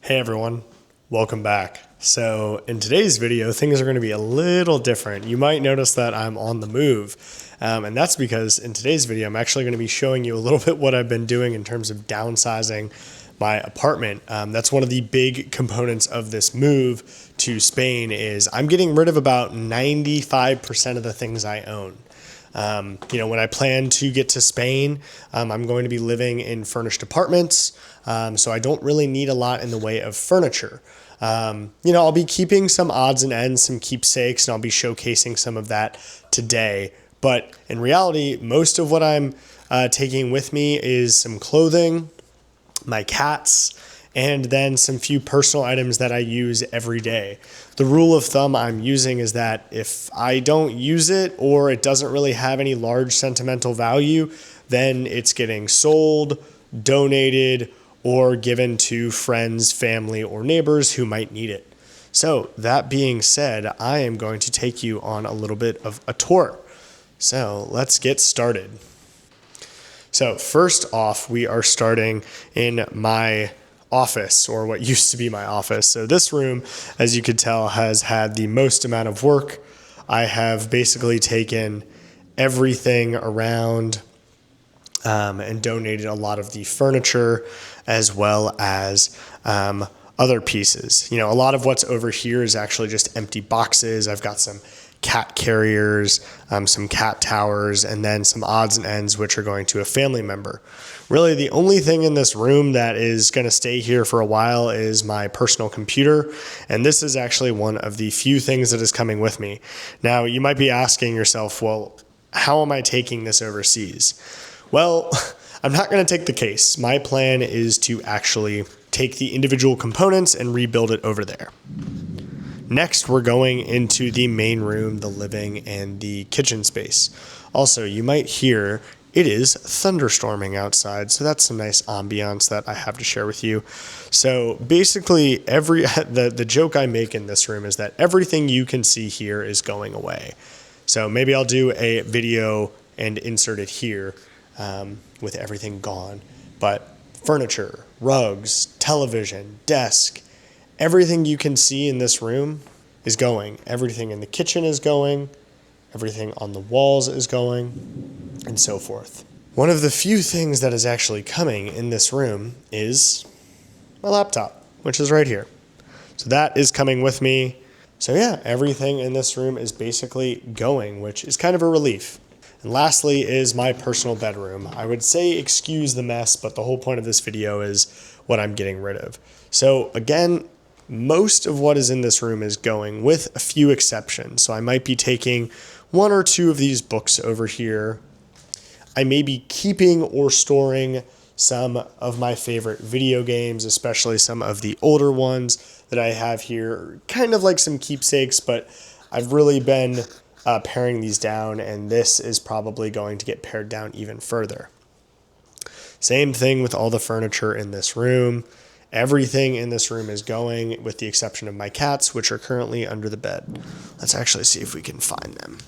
Hey everyone, welcome back. So in today's video, things are going to be a little different. You might notice that I'm on the move, and that's because in today's video, I'm actually going to be showing you a little bit what I've been doing in terms of downsizing my apartment. That's one of the big components of this move to Spain is I'm getting rid of about 95% of the things I own. When I plan to get to Spain, I'm going to be living in furnished apartments, so I don't really need a lot in the way of furniture. I'll be keeping some odds and ends, some keepsakes, and I'll be showcasing some of that today. But in reality, most of what I'm taking with me is some clothing, my cats, and then some few personal items that I use every day. The rule of thumb I'm using is that if I don't use it or it doesn't really have any large sentimental value, then it's getting sold, donated, or given to friends, family, or neighbors who might need it. So that being said, I am going to take you on a little bit of a tour. So let's get started. So first off, we are starting in my office, or what used to be my office. So this room, as you could tell, has had the most amount of work. I have basically taken everything around and donated a lot of the furniture as well as other pieces. A lot of what's over here is actually just empty boxes. I've got some cat carriers, some cat towers, and then some odds and ends which are going to a family member. Really, the only thing in this room that is going to stay here for a while is my personal computer, and this is actually one of the few things that is coming with me. Now, you might be asking yourself, well, how am I taking this overseas? Well, I'm not going to take the case. My plan is to actually take the individual components and rebuild it over there. Next, we're going into the main room, the living, and the kitchen space. Also, you might hear it is thunderstorming outside, so that's some nice ambiance that I have to share with you. So basically, the joke I make in this room is that everything you can see here is going away. So maybe I'll do a video and insert it here with everything gone. But furniture, rugs, television, desk, everything you can see in this room is going. Everything in the kitchen is going. Everything on the walls is going, and so forth. One of the few things that is actually coming in this room is my laptop, which is right here. So that is coming with me. So yeah, everything in this room is basically going, which is kind of a relief. And lastly is my personal bedroom. I would say excuse the mess, but the whole point of this video is what I'm getting rid of. So again, most of what is in this room is going, with a few exceptions. So I might be taking one or two of these books over here. I may be keeping or storing some of my favorite video games, especially some of the older ones that I have here, kind of like some keepsakes, but I've really been paring these down, and this is probably going to get pared down even further. Same thing with all the furniture in this room. Everything in this room is going, with the exception of my cats, which are currently under the bed. Let's actually see if we can find them.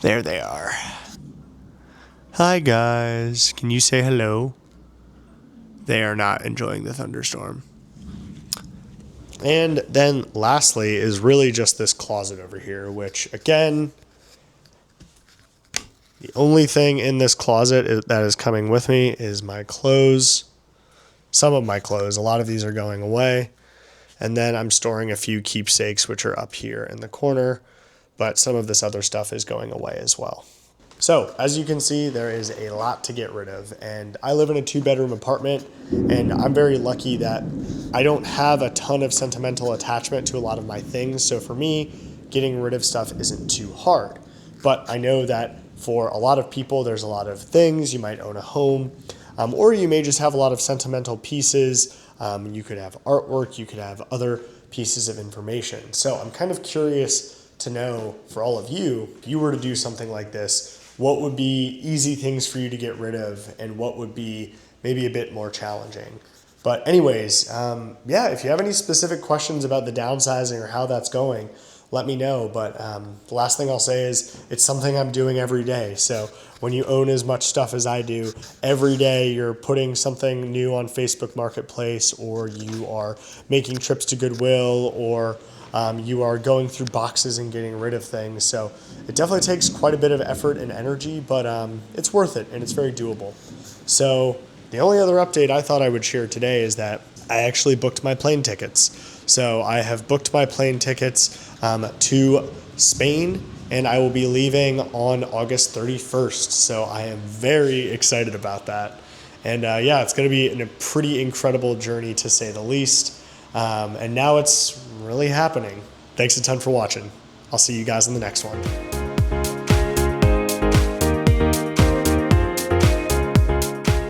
There they are. Hi guys, can you say hello? They are not enjoying the thunderstorm. And then lastly is really just this closet over here, which again, the only thing in this closet that is coming with me is my clothes. Some of my clothes, a lot of these are going away. And then I'm storing a few keepsakes, which are up here in the corner, but some of this other stuff is going away as well. So as you can see, there is a lot to get rid of, and I live in a 2-bedroom apartment, and I'm very lucky that I don't have a ton of sentimental attachment to a lot of my things. So for me, getting rid of stuff isn't too hard, but I know that for a lot of people, there's a lot of things. You might own a home, or you may just have a lot of sentimental pieces. You could have artwork, you could have other pieces of information. So I'm kind of curious to know, for all of you, if you were to do something like this, what would be easy things for you to get rid of, and what would be maybe a bit more challenging. But anyways, if you have any specific questions about the downsizing or how that's going, let me know. But the last thing I'll say is it's something I'm doing every day. So when you own as much stuff as I do, every day you're putting something new on Facebook Marketplace, or you are making trips to Goodwill, or you are going through boxes and getting rid of things. So it definitely takes quite a bit of effort and energy, but it's worth it and it's very doable. So the only other update I thought I would share today is that I actually booked my plane tickets. So I have booked my plane tickets to Spain, and I will be leaving on August 31st. So I am very excited about that. And yeah, it's going to be a pretty incredible journey, to say the least. And now it's really happening. Thanks a ton for watching. I'll see you guys in the next one.